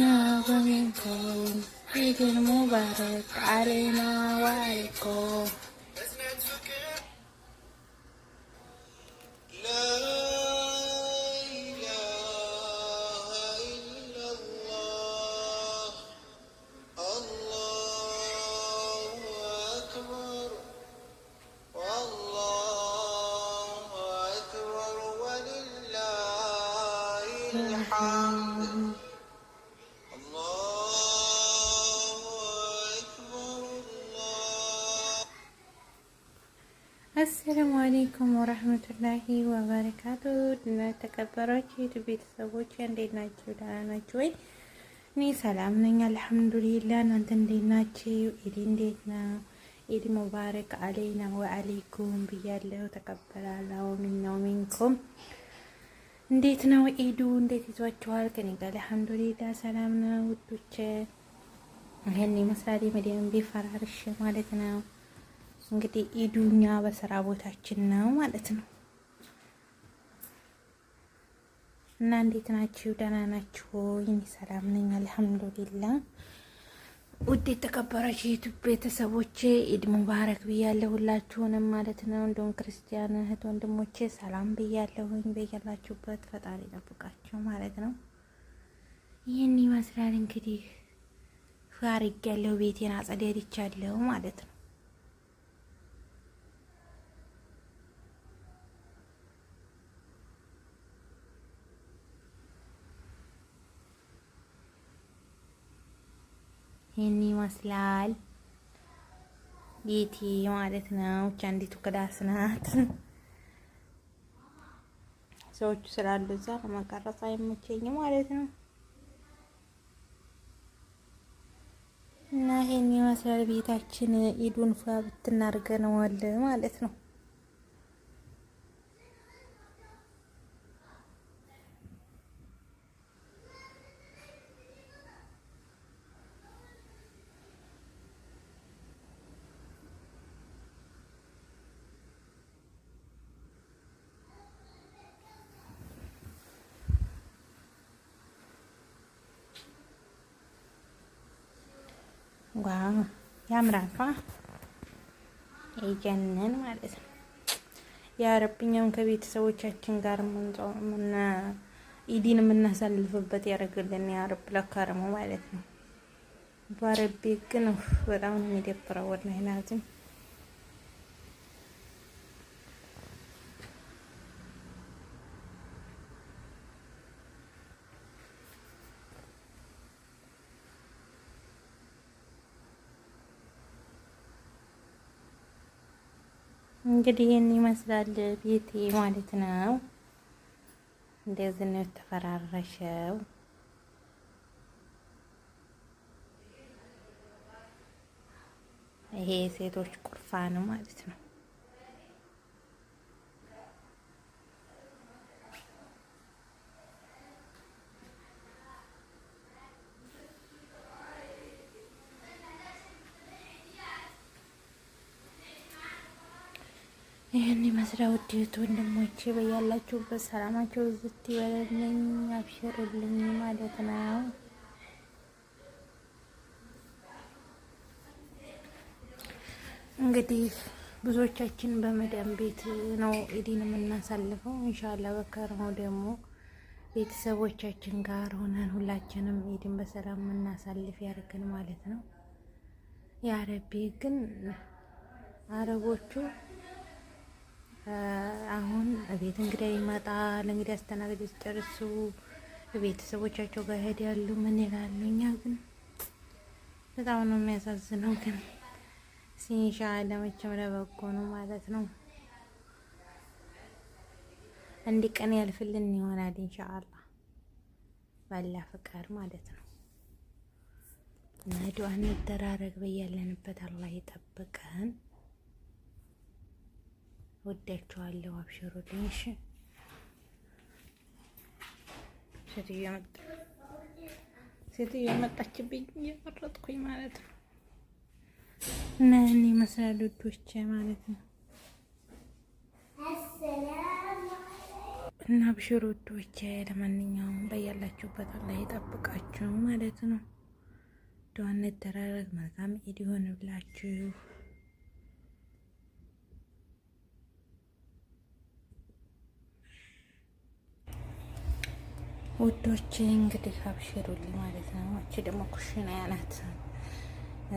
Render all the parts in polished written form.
ومنكم عيد مبارك علينا وعليكم. አሰላሙ አለይኩም ወራህመቱላሂ ወበረካቱ። እና ተከበራችሁ የዩቲዩብ ቤተሰቦች እንዴት ናችሁ? ደህና ናችሁ ወይ? እኔ ሰላም ነኝ አልሐምዱሊላህ። እናንተ እንዴት ናችሁ? ኢድ እንዴት ነው? ኢድ ሙባረክ አለይና ወአለይኩም ብያለሁ። ተቀበላላሁ ሚናው ሚንኩም። እንዴት ነው ኢዱ? እንዴት ይዟችኋል? ከኔ ጋር አልሐምዱሊላህ ሰላም ነው ውዶቼ። ይሄን ይመስላል መዲያም ቢፈራርሽ ማለት ነው። እንግዲህ ኢዱኛ በስራ ቦታችን ነው ማለት ነው። እና እንዴት ናችሁ? ደህና ናችሁ? እኔ ሰላም ነኝ አልሐምዱሊላህ። ውድ የተከበራችሁ የዩቲዩብ ቤተሰቦቼ ኢድ ሙባረክ ብያለሁ ሁላችሁንም ማለት ነው። እንደውም ክርስቲያን እህት ወንድሞቼ ሰላም ብያለሁኝ። በያላችሁበት ፈጣሪ ይጠብቃችሁ ማለት ነው። ይህን ይመስላል እንግዲህ ፋሪግ ያለው ቤቴን አጸዳድቻለሁ ማለት ነው። ይህን ይመስላል ቤቴ ማለት ነው። አንዲቱ ክላስ ናት። ሰዎቹ ስላሉ እዛ ለመቀረጽ አይመቸኝም ማለት ነው። እና ይህን ይመስላል ቤታችን። ኢዱን ፏ ብትናርገነዋል ማለት ነው። ዋው ያምራል። ይጀነን ማለት ነው። ያ ረብኛም ከቤተሰቦቻችን ጋር ኢዲን የምናሳልፍበት ያደርግልን ያ ረብ ለከረሙ ማለት ነው። ባረቤ ግን በጣም ነው የሚደብረው ወላሂ ላዚም። እንግዲህ ይሄን ይመስላል ቤቴ ማለት ነው። እንደዚህ ነው የተፈራረሸው። ይሄ ሴቶች ቁርፋ ነው ማለት ነው። ይህን ይመስላል ውድ ወንድሞቼ፣ በያላችሁበት ሰላማችሁ ዝት ይበልልኝ፣ አብሽሩልኝ ማለት ነው። እንግዲህ ብዙዎቻችን በመዳም ቤት ነው ኢድን የምናሳልፈው። ኢንሻአላህ በከረመው ደግሞ ቤተሰቦቻችን ጋር ሆነን ሁላችንም ኢድን በሰላም የምናሳልፍ ያድርገን ማለት ነው። ያ ረቢ ግን አረቦቹ አሁን ቤት እንግዳ ይመጣል። እንግዲህ አስተናጋጆች ጨርሱ ቤተሰቦቻቸው ጋር ሄዳሉ። ምን ይላሉ? እኛ ግን በጣም ነው የሚያሳዝነው። ግን ኢንሻአላህ መቼም ለበጎ ነው ማለት ነው። አንድ ቀን ያልፍልን ይሆናል ኢንሻአላህ ባላ ፍቃድ ማለት ነው። እና ዱዓ እንደራረግ በያለንበት አላህ ይጠብቀን። ወዳችኋለሁ። አብሽሩልኝ። እሺ ሴትዮ መጣችብኝ እየመረጥኩኝ ማለት ነው። እና እኔ ይመስላል ውዶቼ ማለት ነው። እና ብሽሩ ውዶቼ፣ ለማንኛውም በያላችሁበት አላህ ይጠብቃችሁ ማለት ነው። ዱዓ እንደራረግ። መልካም ኢድ ይሆንላችሁ ውዶቼ። እንግዲህ አብሽሩልኝ ማለት ነው። እቺ ደግሞ ኩሽና ናት።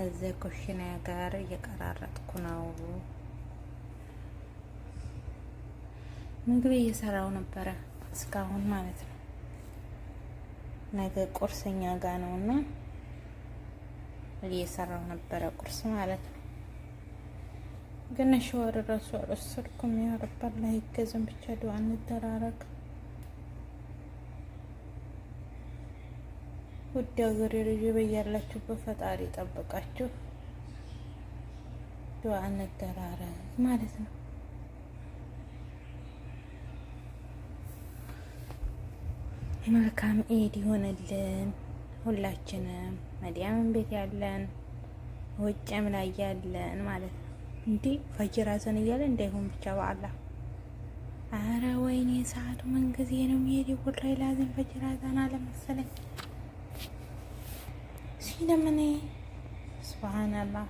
እዚህ ኩሽና ጋር እየቀራረጥኩ ነው። ምግብ እየሰራው ነበረ እስካሁን ማለት ነው። ነገ ቁርስኛ ጋር ነውና እየሰራው ነበረ ቁርስ ማለት ነው። ግን ሸዋር ራሱ አልወሰድኩም። ያ ረብ አላህ ይገዘን። ብቻ ዱዓ እንደራረግ። ውድ ሀገሬ ልጅ በያላችሁበት ፈጣሪ ጠብቃችሁ ዱዓ እንደራረግ ማለት ነው። መልካም ኢድ ይሆንልን ሁላችንም፣ መዲያምን ቤት ያለን ውጭም ላይ ያለን ማለት ነው። እንዲህ ፈጅር አዘን እያለ እንዳይሆን ብቻ በአላህ። አረ ወይኔ ሰዓቱ ምን ጊዜ ነው የሚሄደው? ወላሂ ላዚም ፈጅር አዘን አለ መሰለኝ ሲለምን። ሱብሃንአላህ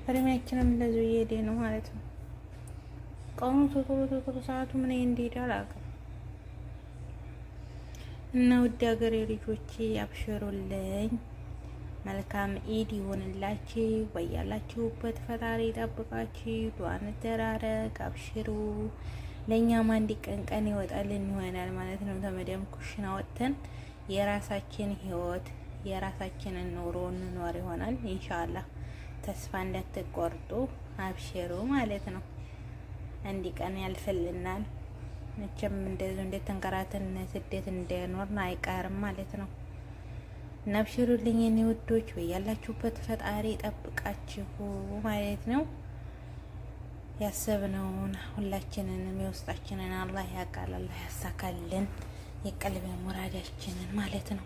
እድሜያችንም እንደዚሁ እየሄደ ነው ማለት ነው። ቀኑ ቶሎ ሰዓቱ ምን እንደሄደ አላውቅም። እና ውድ ሀገሬ ልጆቼ አብሽሩልኝ፣ መልካም ኢድ ይሆንላችሁ። በያላችሁበት ፈጣሪ ጠብቃችሁ ዱዓ እንደራረግ። አብሽሩ። ለእኛም አንድ ቀን ይወጣልን ይሆናል ማለት ነው። ተመደም ኩሽና ወጥተን የራሳችን ህይወት የራሳችንን ኑሮ እንኖር ይሆናል ኢንሻአላህ። ተስፋ እንዳትቆርጡ አብሽሩ ማለት ነው። አንድ ቀን ያልፍልናል። መቼም እንደዚህ እንደተንከራተን ስደት እንደኖርን አይቀርም ማለት ነው። እና አብሽሩልኝ የኔ ውዶች፣ በያላችሁበት ፈጣሪ ጠብቃችሁ ማለት ነው። ያሰብነውን ሁላችንንም የውስጣችንን አላህ ያውቃል። አላህ ያሳካልን የቀልብ ሙራዳችንን ማለት ነው።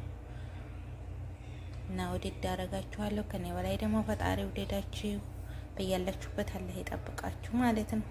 እና ውድድ አደርጋችኋለሁ። ከኔ በላይ ደግሞ ፈጣሪ ውደዳችሁ። በያላችሁበት አላህ ይጠብቃችሁ ማለት ነው።